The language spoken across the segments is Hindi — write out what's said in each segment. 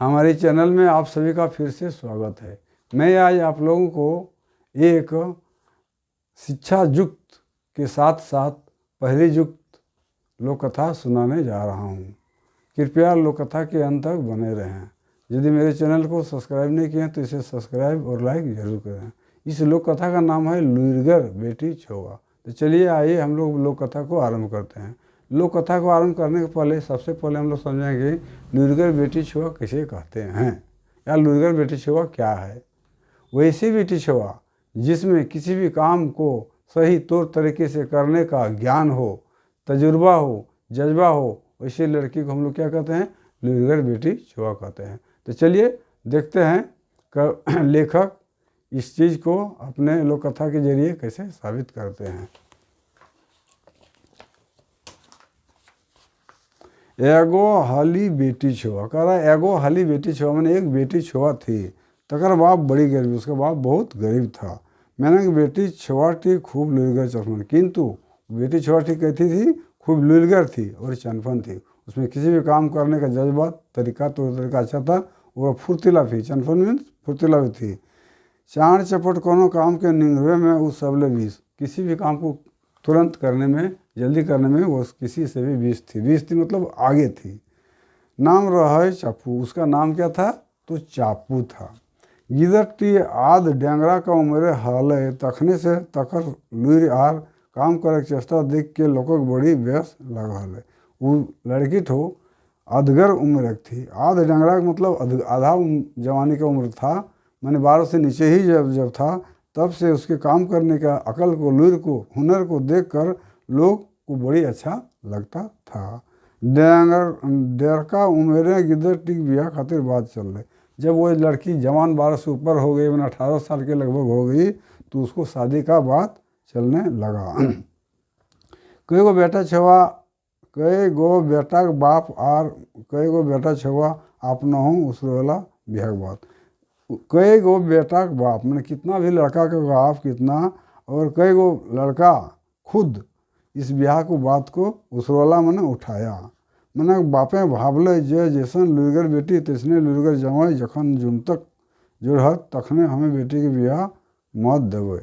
हमारे चैनल में आप सभी का फिर से स्वागत है। मैं आज आप लोगों को एक शिक्षा युक्त के साथ साथ पहली युक्त लोक कथा सुनाने जा रहा हूँ। कृपया लोक कथा के अंत तक बने रहें। यदि मेरे चैनल को सब्सक्राइब नहीं किए तो इसे सब्सक्राइब और लाइक जरूर करें। इस लोक कथा का नाम है लुइरगर बेटी छुआ। तो चलिए आइए हम लोग लोक कथा को आरंभ करते हैं। लोक कथा को आरंभ करने के पहले सबसे पहले हम लोग समझेंगे लुइरगर बेटी छुआ किसे कहते हैं या लुइरगर बेटी छुआ क्या है। वैसी बेटी छुआ जिसमें किसी भी काम को सही तौर तरीके से करने का ज्ञान हो, तजुर्बा हो, जज्बा हो, वैसी लड़की को हम लोग क्या कहते हैं, लुइरगर बेटी छुआ कहते हैं। तो चलिए देखते हैं लेखक इस चीज़ को अपने लोक कथा के जरिए कैसे साबित करते हैं। एगो हाली बेटी छुआ कह रहा है। एगो हाली बेटी छुआ मैंने एक बेटी छुआ थी, तकर बाप बड़ी गरीब, उसका बाप बहुत गरीब था। मैंने बेटी छुआटी खूब लुइरगर चनफन, किंतु बेटी छुआटी कैसी थी, खूब लुइरगर थी और चनफन थी। उसमें किसी भी काम करने का जज्बा तरीका अच्छा था और फुर्तीला थी। चनफन मीन्स फुर्तीला भी थी। चाण चपट कोनो काम के निंगवे में उस सबले बीस, किसी भी काम को तुरंत करने में, जल्दी करने में वो किसी से भी बीस थी। बीस थी मतलब आगे थी। नाम रहा चापू, उसका नाम क्या था, तो चापू था। गिदरटी आध डेंगरा का उम्र हाल है, तखने से तकर लुइर आर काम करे चेष्टा देख के लोगों बड़ी व्यस्त लगा है। वो लड़की तो अधगर उम्र थी। आध डेंगरा का मतलब आधा जवानी का उम्र था, मैंने 12 से नीचे ही जब था, तब से उसके काम करने का अकल को, लुइर को, हुनर को देखकर लोग को बड़ी अच्छा लगता था। डेरका उम्र गिदर टिक बिया खातिर बात चल रही। जब वो लड़की जवान 12 से ऊपर हो गई, मैंने 18 साल के लगभग हो गई, तो उसको शादी का बात चलने लगा। कई गो बेटा छुआ, कई गो बेटा बाप आर कई गो बेटा छुआ आप न हो उस वाला बिहार बात। कई गो बेटा का बाप मैंने कितना भी लड़का का बाप कितना, और कई गो लड़का खुद इस ब्याह को बात को उसरोला मैंने उठाया। मैंने बापे भावले जे जैसन लुइरगर बेटी तैसने लुइरगर जमाई, जखन जुमतक जोड़हत तखने हमें बेटी के ब्याह मत देवे।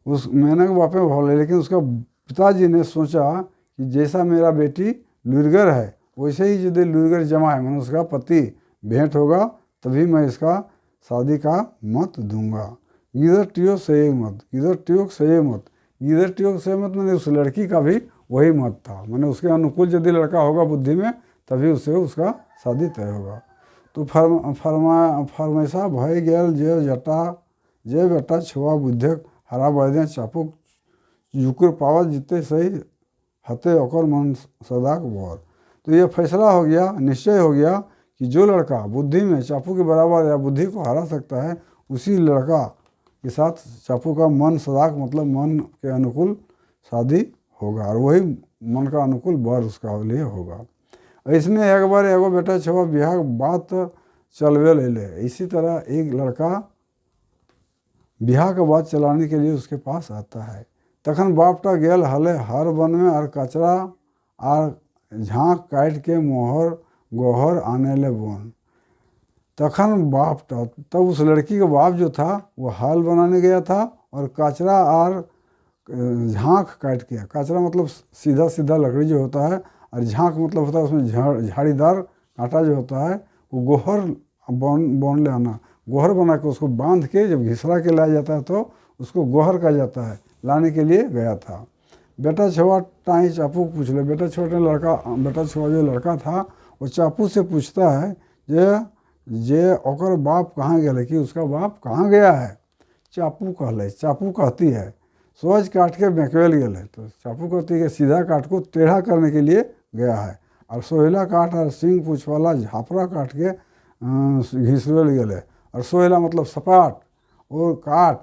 उस मैंने बापे भावले, लेकिन उसका पिताजी ने सोचा कि जैसा मेरा बेटी लुइरगर है वैसे ही यदि लुइरगर जमाए, मैंने उसका पति भेंट होगा तभी मैं इसका शादी का मत दूंगा। इधर टियो सही मत, इधर टियो सही मत, इधर टियो सही मत मैंने उस लड़की का भी वही मत था। मैंने उसके अनुकूल यदि लड़का होगा बुद्धि में तभी उससे उसका शादी तय होगा। तो फरमाइशा भय गेल जे बेटा छुआ बुद्धे हरा बदे चापू जुकुर पावत जितने सही हते ओकर मन सदा बर। तो ये फैसला हो गया, निश्चय हो गया कि जो लड़का बुद्धि में चापू के बराबर या बुद्धि को हरा सकता है, उसी लड़का के साथ चापू का मन सदाक मतलब मन के अनुकूल शादी होगा, और वही मन का अनुकूल बर उसका लिए होगा। इसमें एक बार एगो बेटा छुआ बिहार बात चलवे ले ले। इसी तरह एक लड़का बिहार का बात चलाने के लिए उसके पास आता है। तखन बापटा गेल हले हर वन में और कचरा और झाँक काट के मोहर गोहर आने ले बोन। तखन बापटा, तब उस लड़की का बाप जो था वो हाल बनाने गया था और कचरा और झाँक काट के, कचरा मतलब सीधा सीधा लकड़ी जो होता है, और झाँक मतलब होता है उसमें झाड़ीदार कांटा जो होता है, वो गोहर बन ले आना। गोहर बना के उसको बांध के जब घिसरा के लाया जाता है तो उसको गोहर कहा जाता है, लाने के लिए गया था। बेटा छुआ टाई चापू पूछ ले। बेटा छुआ जो लड़का था वो चापू से पूछता है जे ओकर बाप कहाँ गया, कि उसका बाप कहाँ गया है। चापू कहती है सोच काट के बेकवेल गया है। तो चापू कहती है कि सीधा काट को टेढ़ा करने के लिए गया है, और सोहेला काट और सिंह पूछ वाला झापरा काट के घिसवेल गया है। और सोहेला मतलब सपाट और काट,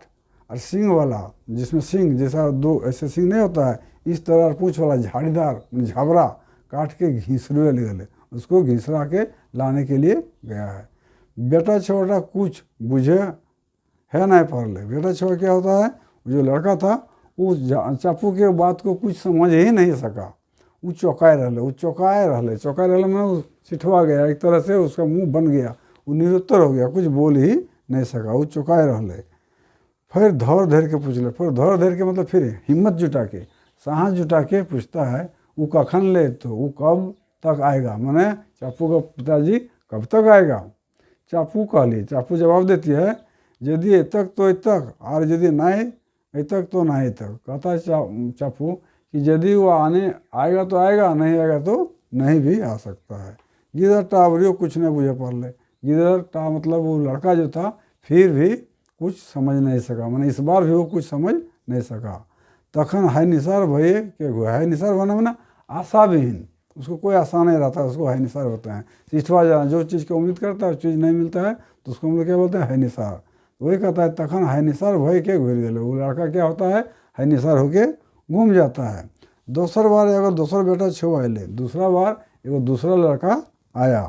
और सिंह वाला जिसमें सिंह जैसा दो ऐसे सिंह नहीं होता है, इस तरह पूछ वाला झाड़ीदार झाबरा काट के घिसवेल गया, उसको घिसरा के लाने के लिए गया है। बेटा छोटा कुछ बुझे है नहीं पढ़ ले। बेटा छोटा क्या होता है, जो लड़का था वो चापू के बात को कुछ समझ ही नहीं सका। वो चौंकाए रहले में सिठवा गया, एक तरह से उसका मुंह बन गया, वो निरुत्तर हो गया, कुछ बोल ही नहीं सका, वो चुकाए रहले। फिर धौर धैर के पूछले, फिर धौर धैर के मतलब फिर हिम्मत जुटा के, साहस जुटा के पूछता है वो कखन ले, तो वो कब तक आएगा, माने चापू का पिताजी कब तक आएगा। चापू कहली, चापू जवाब देती है यदि एतक तो एतक और यदि नहीं एतक तो नहीं तक। कहता है चापू कि यदि वो आने आएगा तो आएगा, नहीं आएगा तो नहीं भी आ सकता है। गिदर टावरियो कुछ नहीं बुझे पड़ले। गिदर टा मतलब वो लड़का जो था फिर भी कुछ समझ नहीं सका, मैंने इस बार भी वो कुछ समझ नहीं सका। तखन है निसार भये के है निसार बना मैंने आशा विहीन, उसको कोई आशा नहीं रहता, उसको है निसार होते हैं। सिठवा जाना, जो चीज़ की उम्मीद करता है उस चीज़ नहीं मिलता है तो उसको हम लोग क्या बोलते हैं, है निसार। वही कहता है तखन है निसार भय के घूर गए, वो लड़का क्या होता है निसार होके घूम जाता है। दोसर बार अगर दोसर बेटा छो आए, दूसरा बार एगो दूसरा लड़का आया,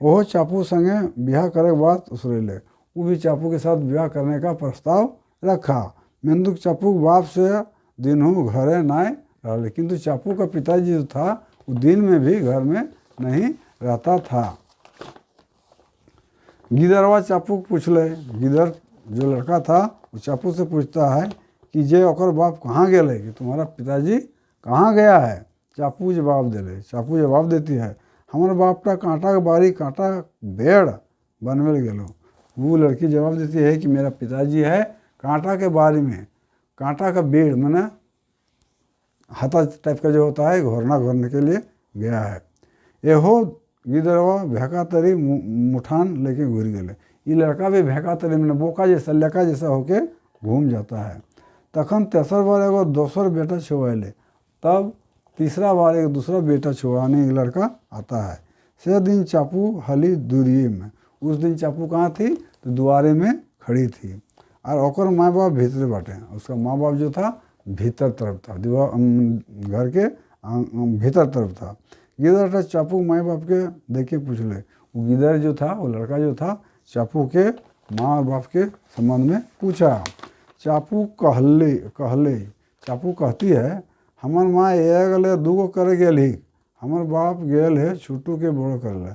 वो चापू संगे ब्याह करे के बाद उसरेले, वो भी चापू के साथ ब्याह करने का प्रस्ताव रखा। मेंदुक चापू बाप से दिन हो घरे नाय रहे, किंतु चापू का पिताजी जो था वो दिन में भी घर में नहीं रहता था। गिदरवा चापू को पूछले, गिदर जो लड़का था वो चापू से पूछता है कि जे ओकर बाप कहाँ गए, कि तुम्हारा पिताजी कहाँ गया है। चापू जवाब दिले, चापू जवाब देती है हमारे बापटा कांटा के बारी कांटा बेड़ बनवे गेलो। वो लड़की जवाब देती है कि मेरा पिताजी है कांटा के बारी में, कांटा का बेड़ मैंने हाथा टाइप का जो होता है घोरना घोरने के लिए गया है। एहो गिदरवा भेका तरी मुठान लेके घूर गए, ये लड़का भी भेका तरी मैंने बोका जैसा लड़का जैसा होके घूम जाता है। तखन तेसर बार एगो दोसर बेटा छुआले, तब तीसरा बार एक दूसरा बेटा छुआने एक लड़का आता है। से दिन चापू हली दूरिये में, उस दिन चापू कहाँ थी, तो दुआरे में खड़ी थी, और ओकर माँ बाप भीतरे बाटे, उसका माँ बाप जो था भीतर तरफ था, दीवार घर के भीतर तरफ था। गिदर चापू माँ बाप के देखे पूछले, वो गिदर जो था वो लड़का जो था चापू के माँ बाप के संबंध में पूछा। चापू कहले चापू कहती है हमार माँ एक गले दूगो करे गेल ही, हमार बाप गेल है छुट्टू के बड़ो कर ले।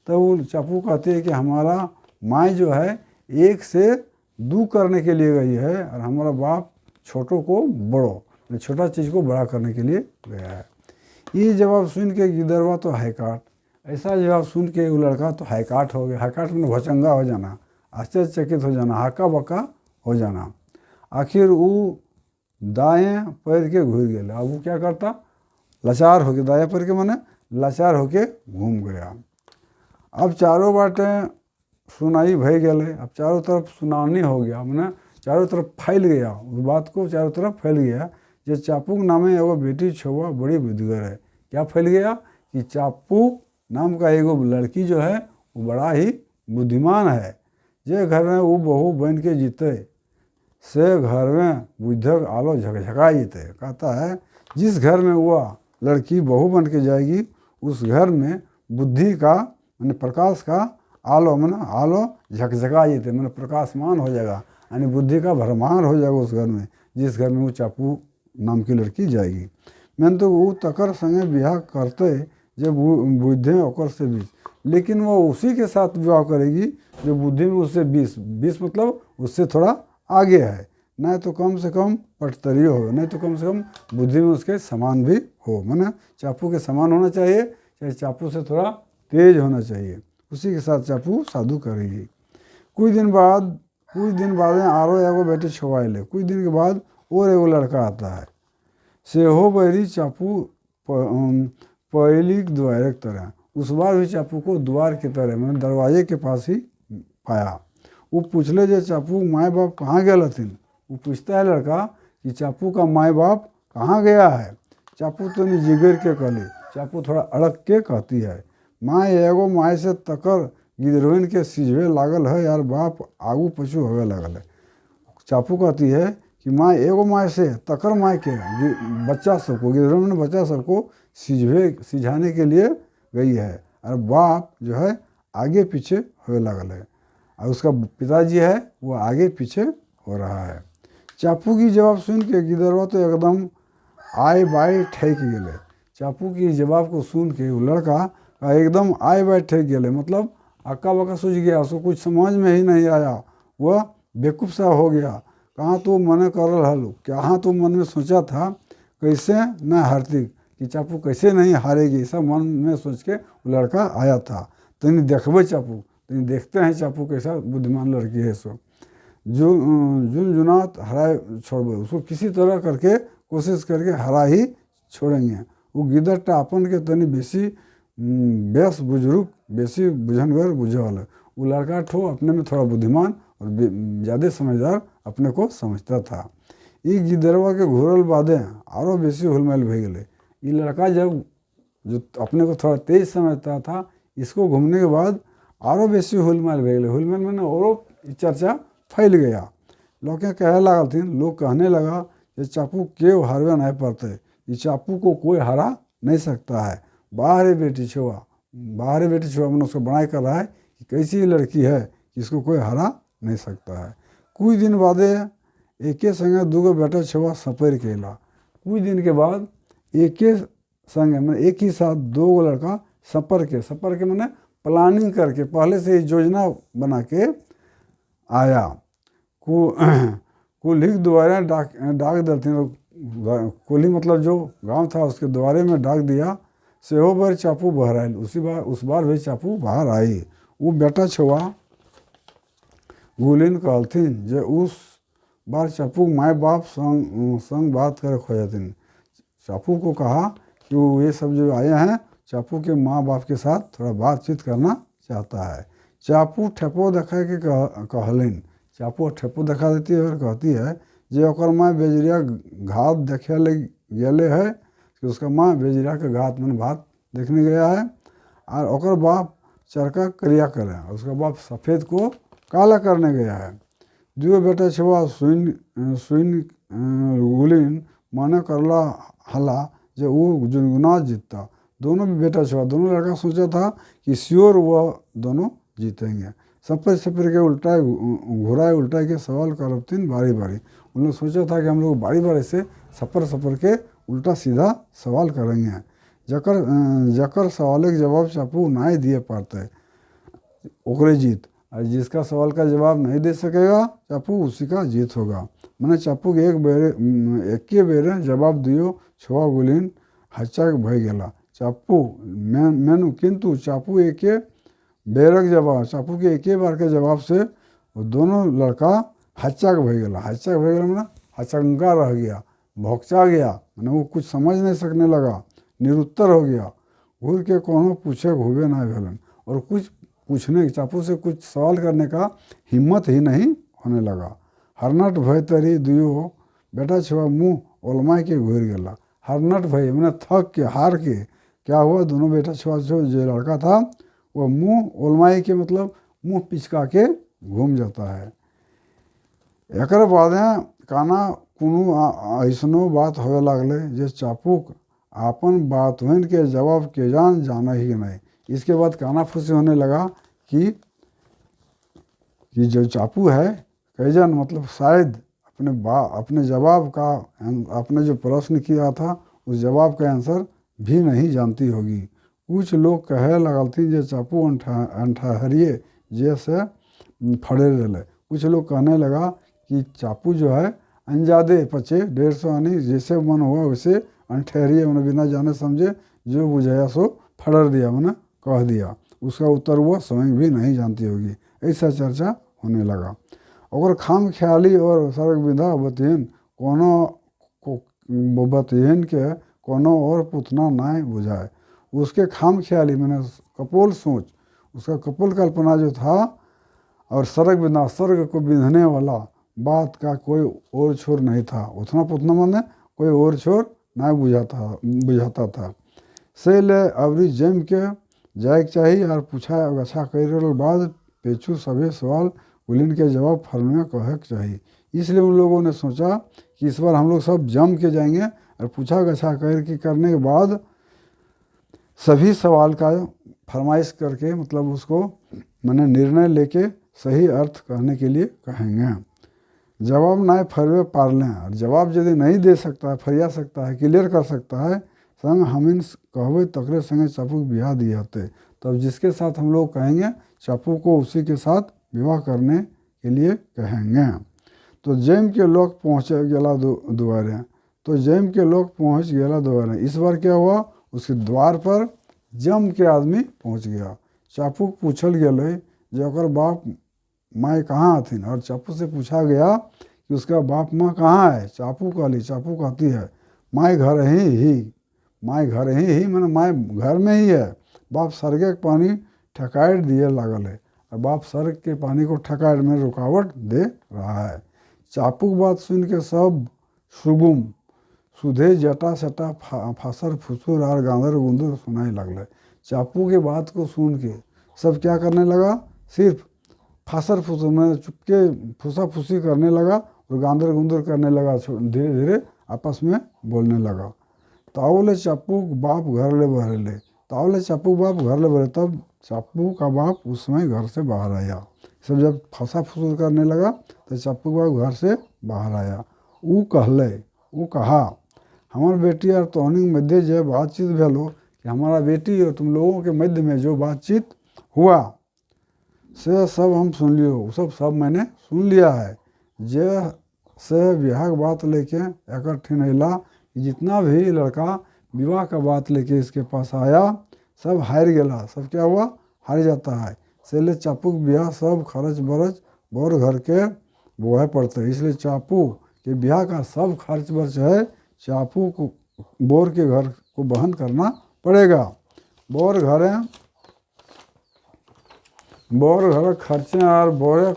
तो वो चापू कहती है कि हमारा माँ जो है एक से दू करने के लिए गई है, और हमारा बाप छोटों को बड़ो, छोटा चीज़ को बड़ा करने के लिए गया है। ये जवाब सुन के गिदरवा तो हाईकाट, ऐसा जवाब सुन के वो लड़का तो हाईकाट हो गया। हाईकाट में भचंगा हो जाना, आश्चर्यचकित हो जाना, हाका बका हो जाना। आखिर वो दाएं पैर के घूर गए। अब वो क्या करता, लाचार होके, दाएं पैर के माने लाचार होके घूम गया। अब चारों बाटे सुनाई भय गए, अब चारों तरफ सुनानी हो गया, मैंने चारों तरफ फैल गया, उस बात को चारों तरफ फैल गया। जो चापू नामे एगो बेटी छुआ बड़ी बुद्धिगर है। क्या फैल गया कि चापू नाम का एगो लड़की जो है वो बड़ा ही बुद्धिमान है, जे घर में वो बहू बन के जीते से घर में बुद्धक आलो झकझका जीते। कहता है जिस घर में वह लड़की बहू बन के जाएगी उस घर में बुद्धि का मैंने प्रकाश का आलो मैंने आलो झकझका जीते, मैंने प्रकाशमान हो जाएगा, यानी बुद्धि का भरमार हो जाएगा उस घर में, जिस घर में वो चापू नाम की लड़की जाएगी। मैंने तो वो तकर संगे ब्याह करते जब बुद्धि ओकर से 20, लेकिन वो उसी के साथ विवाह करेगी जो बुद्धि में उससे 20 मतलब उससे थोड़ा आगे है, नहीं तो कम से कम पटतरी हो, नहीं तो कम से कम बुद्धि में उसके समान भी हो, माने चापू के समान होना चाहिए, चाहे चापू से थोड़ा तेज होना चाहिए। उसी के साथ चापू साधु करेगी। कुछ दिन बाद आरो एगो बेटी छुआले। कुछ दिन के बाद और एगो लड़का आता है, से हो बैरी चापू पहली द्वार की तरह, उस बार भी चापू को द्वार की तरह मैंने दरवाजे के पास ही पाया। वो पूछले जो चापू माँ बाप कहाँ गए हथिन। वो पूछता है लड़का कि चापू का माँ बाप कहाँ गया है। चापू तो नहीं जिगर के कहली, चापू थोड़ा अड़क के कहती है माँ एगो माँ से तकर गिदरोइन के सिझवे लागल है यार, बाप आगू पछू होवे लागल है। चापू कहती है कि माँ एगो माँ से तकर माँ के बच्चा सबको गिदरोइन बच्चा सबको सिझाने के लिए गई है, और बाप जो है आगे पीछे होवे लागल है, और उसका पिताजी है वो आगे पीछे हो रहा है। चापू की जवाब सुन के गिदरवा तो एकदम आय बाय ठेक गए। चापू की जवाब को सुन के वो लड़का एकदम आय बाय ठेक गए, मतलब अक्का बक्का सूझ गया, उसको कुछ समझ में ही नहीं आया, वह बेवकूफ़ सा हो गया। कहाँ तो मन कर हल, कहाँ तो मन में सोचा था कैसे न हारती, कि चापू कैसे नहीं हारेगी, सब मन में सोच के वो लड़का आया था। तनी देखबे चापू, तनी देखते हैं चापू कैसा बुद्धिमान लड़की है। सो जो जुनजुनात हराए छोड़बे, उसको किसी तरह करके कोशिश करके हरा ही छोड़ेंगे। वो गिदड़ अपन के तनी बेसी बेस बुजुर्ग, बेसी बुझनगर बुझल। वो लड़का ठो अपने में थोड़ा बुद्धिमान और ज़्यादा समझदार अपने को समझता था। ये गिदड़वा के घूरल बादे आरो बेसी हुलमेल भे गए। ये लड़का जब जो अपने को थोड़ा तेज समझता था, इसको घूमने के बाद आरो बेसी हुलमेल भे गए। हुलमेल मैंने और चर्चा फैल गया। लोग कहे लगा थी, लोग कहने लगा कि चापू क्यों हारवे नहीं पड़ते, ये चापू को कोई हरा नहीं सकता है। बाहर बेटी छुआ, बाहर बेटी छुआ मैंने उसको बनाई कर रहा है कि कैसी लड़की है कि इसको कोई हरा नहीं सकता है। कुछ दिन बाद एक संगे दूगो बेटा छुआ सपेर केला। कुछ दिन के बाद एक संगे मैंने एक ही साथ दो लड़का सपर के मैंने प्लानिंग करके पहले से ही योजना बना के आया। कुल्ही द्वारे डाक देते, कुल्ही मतलब जो गांव था उसके द्वारे में डाक दिया। सेहो बार चापू बाहर आयल, उस बार भी चापू बाहर आई। वो बेटा छुआ गुलिन कहलथिन जे उस बार चापू माए बाप संग बात करे खोजथिन। चापू को कहा कि वो ये सब जो आए हैं चापू के माँ बाप के साथ थोड़ा बातचीत करना चाहता है। चापू ठेपो देखा के कहलिन। चापू ठेपो दिखा देती है और कहती है जे ओकर माँ बेजरिया घात देखे गए है कि उसका माँ बेजरिया के घात में भात देखने गया है और ओकर बाप चरका करिया करे, उसका बाप सफ़ेद को काला करने गया है। दो बेटा छुआ सुइन गुलिन माने करला हला जे वो गुनगुना जीतता। दोनों भी बेटा छुआ, दोनों लड़का सोचा था कि श्योर वह दोनों जीतेंगे। सफर के उल्टाए के सवाल करतीन बारी बारी। उन लोग सोचा था कि हम लोग बारी बारी से सफर के उल्टा सीधा सवाल करेंगे। जकर सवाल के जवाब चापू नहीं दिए पाते ओकरे जीत, और जिसका सवाल का जवाब नहीं दे सकेगा चापू उसी का जीत होगा। मैंने चापू के एक बेरे जवाब दियो छुआ गुलिन हच्चा भय गला। चापू मैनू किंतु चापू एक बेरक जवाब, चापू के एक बार के जवाब से वो दोनों लड़का हच्चा भय गला। हच्चा भय गला मैंने हचंगा रह गया, भौकचा गया, मैंने वो कुछ समझ नहीं सकने लगा, निरुत्तर हो गया। घूर के कोनो पूछे घूबे ना भेलन, और कुछ पूछने चापू से कुछ सवाल करने का हिम्मत ही नहीं होने लगा। हरनट भय तरी दुयो बेटा छुआ मुँह ओलमाई के घूर गला। हरनट भय मैंने थक के हार के क्या हुआ, दोनों बेटा छुआ जो लड़का था वो मुँह ओलमाई के मतलब मुँह पिचका के घूम जाता है। एक बाद काना कोनो ऐसनो बात होवे लगले जे चापू आपन बातों के जवाब के जाना ही नहीं। इसके बाद काना फूसी होने लगा कि जो चापू है कैजन मतलब शायद अपने जवाब का, अपने जो प्रश्न किया था उस जवाब का आंसर भी नहीं जानती होगी। कुछ लोग कहे लगलथिन जे चापू अंठहरिए जैसे फड़े रहे। कुछ लोग कहने लगा कि चापू जो है अनजादे पचे 150 आनी जैसे मन हुआ वैसे अंठहरिए, मैंने बिना जाने समझे जो बुझाया सो फड़र दिया, मैंने कह दिया। उसका उत्तर वो स्वयं भी नहीं जानती होगी। ऐसा चर्चा होने लगा। अगर खाम ख्याली और सड़क विधा बतिहन बतिहन के कोनो और पुतना ना बुझाए। उसके खाम ख्याली मैंने कपोल सोच, उसका कपोल कल्पना जो था और सर्ग बिना सर्ग को बिंधने वाला बात का कोई और छोर नहीं था। उतना पुतना मैंने कोई और छोर ना बुझाता था। से ले अवरी जम के जाए चाहिए और पूछा गछा कर बाद पेछू सभी सवाल गुलिन के जवाब फरमे कहे चाहिए। इसलिए उन लोगों ने सोचा कि इस बार हम लोग सब जम के जाएंगे और पूछा गछा करने के बाद सभी सवाल का फरमाइश करके मतलब उसको मैंने निर्णय लेके सही अर्थ कहने के लिए कहेंगे। जवाब ना फरवे पार लें, और जवाब यदि नहीं दे सकता है, फरिया सकता है, क्लियर कर सकता है, संग हम इन कहवे तकरे संगे चापू बिहा दिए होते। तब जिसके साथ हम लोग कहेंगे चापू को उसी के साथ विवाह करने के लिए कहेंगे। तो जैम के लोग पहुँचे गेला द्वारे, तो जैम के लोग पहुँच गेला द्वारे। इस बार क्या हुआ, उसके द्वार पर जम के आदमी पहुँच गया। चापू पूछल गए जो ओकर बाप माँ कहाँ हथिन, और चापू से पूछा गया कि उसका बाप माँ कहाँ है। चापू कहती है माँ घर ही माँ घर ही मैंने माँ घर में ही है। बाप सरगे के पानी ठकाट दिए लागल है, और बाप सर्ग के पानी को ठकाट में रुकावट दे रहा है। चापू की बात सुन के सब सुगुम सुधे जटा सटा फासर फुसुर और गांदर गुंदर सुनाई लगल। चापू के बात को सुन के सब क्या करने लगा, सिर्फ फासर फुसुर में चुपके फुसा फुसी करने लगा और गांदर गुंदर करने लगा, धीरे धीरे आपस में बोलने लगा। तावले चापू बाप घर ले बहरे, तावले चापू बाप घर ले बहरे। तब चापू का बाप उस समय घर से बाहर आया। सब जब फंसा फुसूर करने लगा तो चापू बाप घर से बाहर आया। वो कहा हमार बेटी और तोहनी मध्य जो बातचीत भेलो कि हमारा बेटी और तुम लोगों के मध्य में जो बातचीत हुआ से सब हम सुन लियो, सब मैंने सुन लिया है। जे से ब्याह का बात लेके एक ठिनैला जितना भी लड़का विवाह का बात लेके इसके पास आया सब हार गेला। सब क्या हुआ, हार जाता है। इसलिए चापू के ब्याह सब खर्च बरच बोर घर के बोहे पड़ते हैं। इसलिए चापू के ब्याह का सब खर्च बर्च है चापू को बोर के घर को वहन करना पड़ेगा। बोर घर खर्चे और बोरे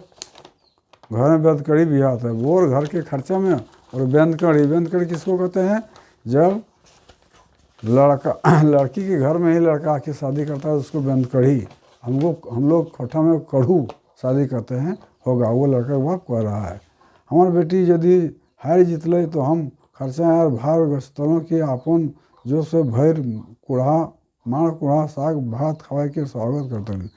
घर में बेंदकड़ी भी आता है। बोर घर के खर्चे में और बेंदकड़ी किसको कहते हैं, जब लड़की के घर में ही लड़का आके शादी करता है उसको बेंदकड़ी, हम लोग कोठा में कढ़ू शादी करते हैं होगा, वो लड़का का बाप कह रहा है। हमार बेटी यदि हार जीतल तो हम खर्चा और भार गस्तलों के आपन जो से भैर माड़ कुड़ा साग भात खवाए के स्वागत करते हैं।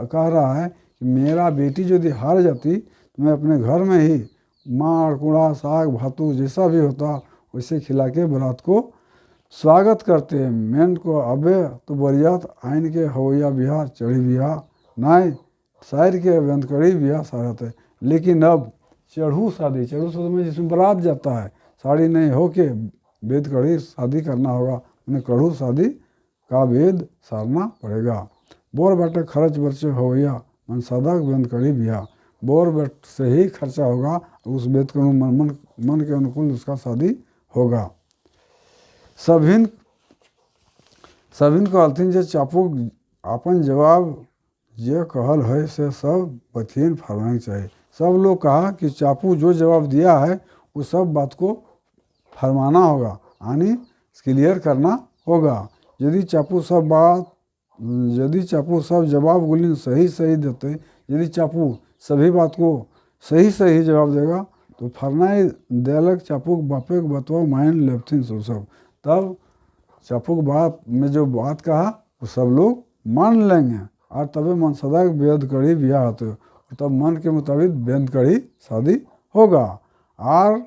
कह रहा है कि मेरा बेटी यदि हार जाती तो मैं अपने घर में ही माड़ कुड़ा साग भातू जैसा भी होता वैसे खिला के बारात को स्वागत करते हैं। मेन को अबे तो बरियात आइन के हवैया बिहार चढ़ी बिहार नाय शायर के बेंदकड़ी बिहार सारत है। लेकिन अब चढ़ू शादी में जिसमें बारात जाता है, साड़ी नहीं हो के वेद कड़ी शादी करना होगा, उन्हें कढ़ू शादी का वेद सारना पड़ेगा। बोर बाटे खर्च बर्चे होया मन सादा बेंद कड़ी बिया, बोर बट से ही खर्चा होगा, उस वेद के मन के अनुकूल उसका शादी होगा। सभिन को अलथिन जे चापू अपन जवाब जे कहल है से सब बथियन फरमाने चाहिए। सब लोग कहा कि चापू जो जवाब दिया है वो सब बात को फरमाना होगा, यानी क्लियर करना होगा। यदि चापू सब जवाब गुलिन सही देते, यदि चापू सभी बात को सही जवाब देगा तो फरनाई देलक चापू के बापे के बतवा माइन लेफ्थिन सब। तब चापू के बाप में जो बात कहा वो सब लोग मान लेंगे और तबे मनसदा वेद कड़ी बिया होते, तब मन के मुताबिक वेद कड़ी शादी होगा। और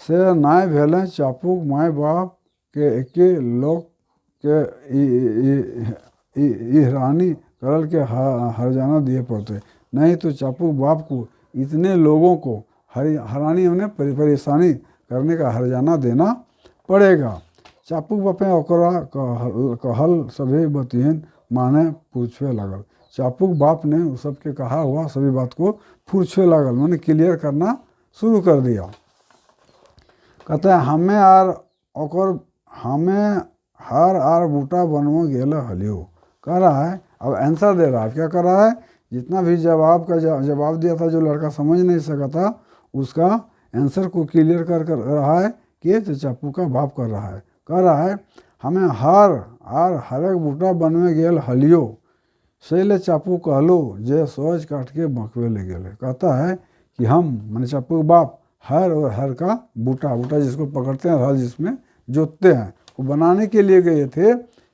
से नाय भेलें चापू माय बाप के एके लोग के इहरानी करल के हरजाना दिए पड़ते, नहीं तो चापू बाप को इतने लोगों को हरानी उन्हें परेशानी करने का हरजाना देना पड़ेगा। चापू बापे ओकरा कहल सभी बतियन माने पूछवे लगल। चापू बाप ने उस सब के कहा हुआ सभी बात को पूछवे लगल, मैंने क्लियर करना शुरू कर दिया। कहते हैं हमें हर आर बूटा बनवा गेल हलियो, कह रहा है। अब आंसर दे रहा है, क्या कर रहा है, जितना भी जवाब दिया था जो लड़का समझ नहीं सका था उसका आंसर को क्लियर कर रहा है कि तो चापू का बाप कर रहा है। कह रहा है हमें हर एक बूटा बनवे गेल हलियो, से ले चापू कहलो जे सोच काट के बकवे ले गेले। कहता है कि हम मैंने चापू बाप हर का बूटा जिसको पकड़ते हैं, हल जिसमें जोतते हैं, वो बनाने के लिए गए थे,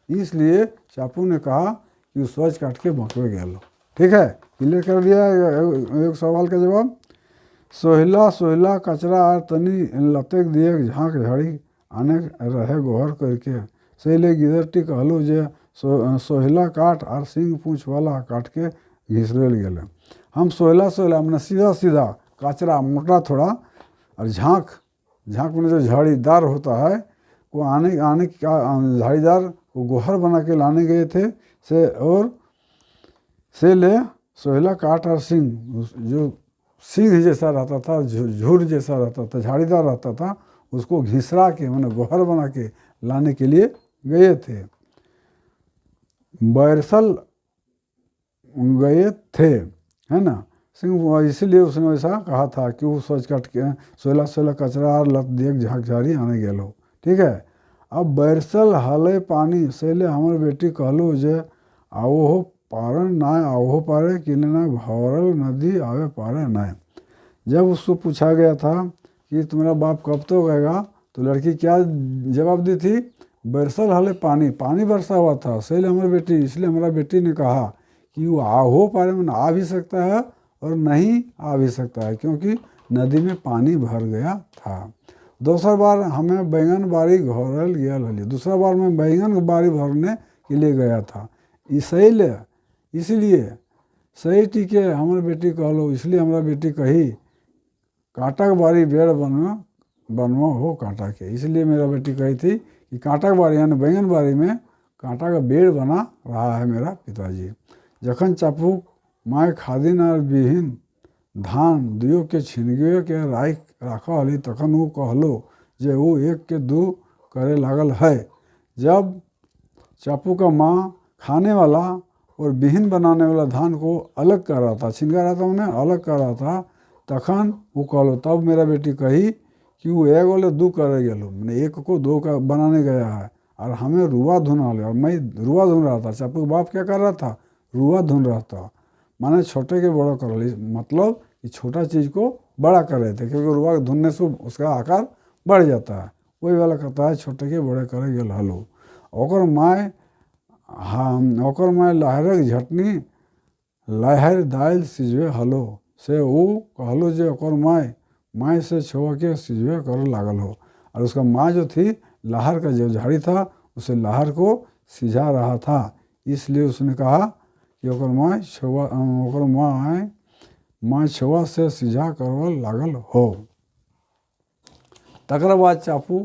इसलिए चापू ने कहा कि सोच काट के बकवे गेलो। ठीक है, क्लियर कर दिया एक सवाल का जवाब। सोहिला कचरा और तनी लतेक दिए झाँक झाड़ी आने रहे गोहर करके, से ले गिदरटी कहलो जे सोहिला काट और सिंग पूछ वाला काट के घिसरेल गेले। हम सोहला सोहला मैंने सीधा सीधा कचरा मोटा थोड़ा और झाँक में जो झाड़ीदार होता है वो आने का झाड़ीदार वो गोहर बना के लाने गए थे से ले सोहला काट और सिंह जो सिंह जैसा रहता था, झूर जैसा रहता था, झाड़ीदार रहता था, उसको घिसरा के मैंने गोहर बना के लाने के लिए गए थे। बैरसल गए थे, है ना। सिंह इसीलिए उसने वैसा कहा था कि वो सोच काट के सोलह सोलह कचरा और लत देख झाँक झाड़ी आने गेलो। ठीक है। अब बैरसल हले पानी सैले हमर बेटी कहलो जे आओ हो पारे ना आओ हो पारे कि ना भौरल नदी आवे पारे ना। जब उसको पूछा गया था कि तुम्हारा बाप कब तो गएगा, तो लड़की क्या जवाब दी थी? बैरसल हले पानी बरसा हुआ था सैले हमारी बेटी, इसलिए हमारा बेटी ने कहा कि वो हो पारे में आ भी सकता है और नहीं आ भी सकता है, क्योंकि नदी में पानी भर गया था। दूसरा बार हमें बैंगन बाड़ी घोरल गया हली, दूसरा बार मैं बैंगन बाड़ी भरने के लिए गया था, इसलिए सही टीके हमारी बेटी कहलो, इसलिए हमारा बेटी कही कांटा के बारी बेड़ बनवा हो कांटा के, इसलिए मेरा बेटी कही थी कि कांटा के बारी यानी बैंगन बाड़ी में कांटा का बेड़ बना रहा है मेरा पिताजी। जखन चापू माए खादिन और बिहीन धान दियो के छिनगियो के राखा हली, तखन वो कहलो जे वो एक के दू करे लागल है। जब चापू का माँ खाने वाला और बिहीन बनाने वाला धान को अलग कर रहा था, छिनका रहा था, उन्हें अलग कर रहा था, तखन वो कहलो, तब मेरा बेटी कही कि वो एक वाले दू करे गेलो, मैंने एक को दो का बनाने गया है और हमें रुआ धुना ले, और मैं रुआ धुन रहा था। चापू का बाप क्या कर रहा था? रुआ धुन रहा था, माने छोटे के बड़ा कर ली, मतलब कि छोटा चीज़ को बड़ा कर रहे थे, क्योंकि रुआ धुनने से उसका आकार बढ़ जाता है। वही वाला कहता है छोटे के बड़े करे गेल हलो। ओकर माए लहरक झटनी लहर दाल सिझवे हलो, से वो कहलो जे ओकर माए से छोआ के सिझवे कर लागल हो, और उसका माँ जो थी लहर का जो झाड़ी था उसे लहर को सिझा रहा था, इसलिए उसने कहा कि ओकर माँ छोआ से सिझा करवल लागल हो। तकर बाद चापू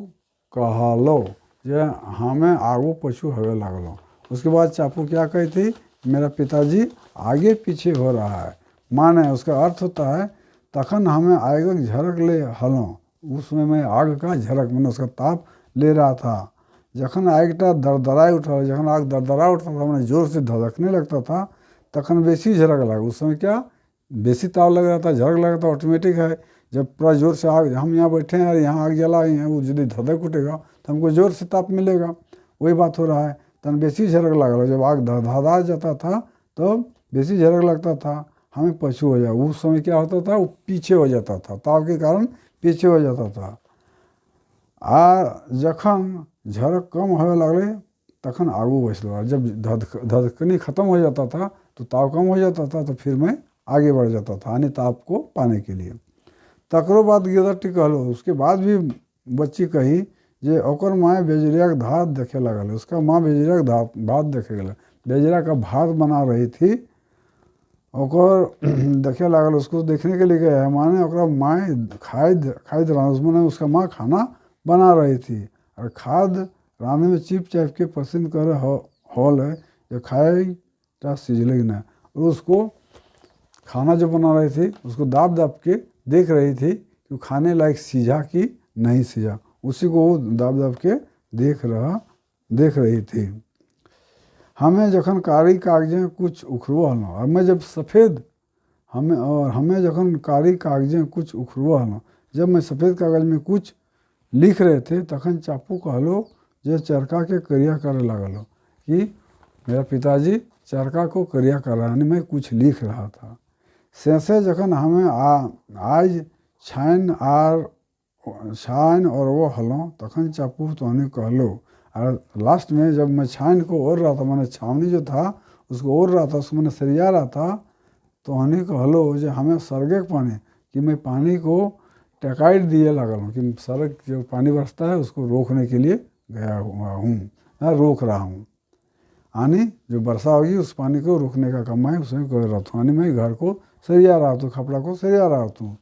कहलो जे हमें आगू पछू हवे लागलो। उसके बाद चापू क्या कही थी? मेरा पिताजी आगे पीछे हो रहा है, माने उसका अर्थ होता है तखन हमें आग झरक ले हलों, उसमें मैं आग का झरक मैंने उसका ताप ले रहा था। जखन आगटा दरदराई उठा, जखन आग दरदरा उठता था, मैंने जोर से धधकने लगता था, तखन बेसी झरक लगा। उस समय क्या बेसी ताव लग रहा था, झरक लगा था, ऑटोमेटिक है। जब पूरा जोर से आग, हम यहाँ बैठे हैं और यहाँ आग जला है, वो यदि धधक उठेगा तो हमको जोर से ताप मिलेगा, वही बात हो रहा है। तन बेसी झरक लगा, जब आग धधा जाता था तो बेसी झरक लगता था, हमें पछू हो जाए। उस समय क्या होता था? वो पीछे हो जाता था, ताव के कारण पीछे हो जाता था। जखन झरक कम होने लगले तखन आगू बचलो, जब धधकनी खत्म हो जाता था तो ताव कम हो जाता था, तो फिर मैं आगे बढ़ जाता था यानी ताप को पाने के लिए। तकरो बाद गिरटी कहलो, उसके बाद भी बच्ची कही जे ओकर माँ बेजरिया के भात देखे लगल, उसका माँ बेजरिया के भात देखे गल, बेजरा का भात बना रही थी, ओकर देखे लागल, उसको देखने के लिए गया है, माने ओकरा माँ खाद रहा, उसमें उसका माँ खाना बना रही थी और खाद राने में चिप चाप के पसंद करे हॉल है जो खाए सीझले ना, और उसको खाना जो बना रही थी उसको दाब के देख रही थी कि खाने लायक सीझा कि नहीं सीझा, उसी को वो दाब के देख रही थी। हमें जखन कारी कागजें कुछ उखड़ो हलो, और मैं जब सफ़ेद हमें जखन कारी कागजें कुछ उखड़ो हलो, जब मैं सफ़ेद कागज में कुछ लिख रहे थे, तखन चापू कहलो जे चरखा के करिया करे लागलो, कि मेरा पिताजी चरखा को करिया कर रहा, यानी मैं कुछ लिख रहा था। से जखन हमें आज छाइन और वो हलों, तखन चापू तोहनी कहलो, और लास्ट में जब मैं छाइन को ओढ़ रहा था, मैंने छावनी जो था उसको ओढ़ रहा था, उसको मैंने सरिया रहा था, तोहनी कहलो जो हमें सरगे के पानी, कि मैं पानी को टकाइट दिए लगल हूँ, कि सड़क जो पानी बरसता है उसको रोकने के लिए गया हुआ हूँ, रोक रहा हूँ। यानी जो वर्षा होगी उस पानी को रोकने का काम मैं उसमें कर रहा था, यानी मैं घर को सरिया रहा था, कपड़ा को सरिया रहा था।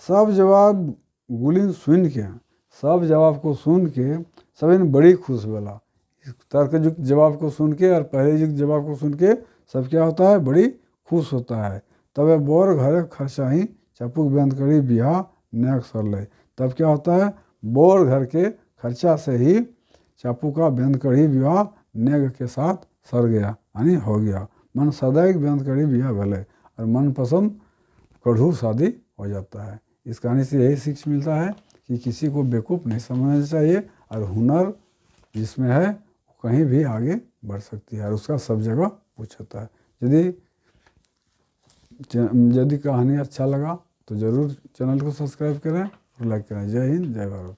सब जवाब गुलिन सुन के, सब जवाब को सुन के सभी ने बड़ी खुश बोला। तर्कयुक्त जवाब को सुन के और पहले युक्त जवाब को सुन के सब क्या होता है, बड़ी खुश होता है। तब बोर घरे खर्चा ही चपुक बंद करी बिहा नेक सरले। तब क्या होता है, बोर घर के खर्चा से ही चापू का बंद कड़ी विवाह नेग के साथ सर गया, यानी हो गया। मन सदैव बंद कड़ी विवाह भले और मनपसंद कढ़ू शादी हो जाता है। इस कहानी से यही सीख मिलता है कि किसी को बेवकूफ़ नहीं समझना चाहिए और हुनर जिसमें है कहीं भी आगे बढ़ सकती है और उसका सब जगह पूछता है। यदि कहानी अच्छा लगा तो ज़रूर चैनल को सब्सक्राइब करें और लाइक करें। जय हिंद, जय भारत।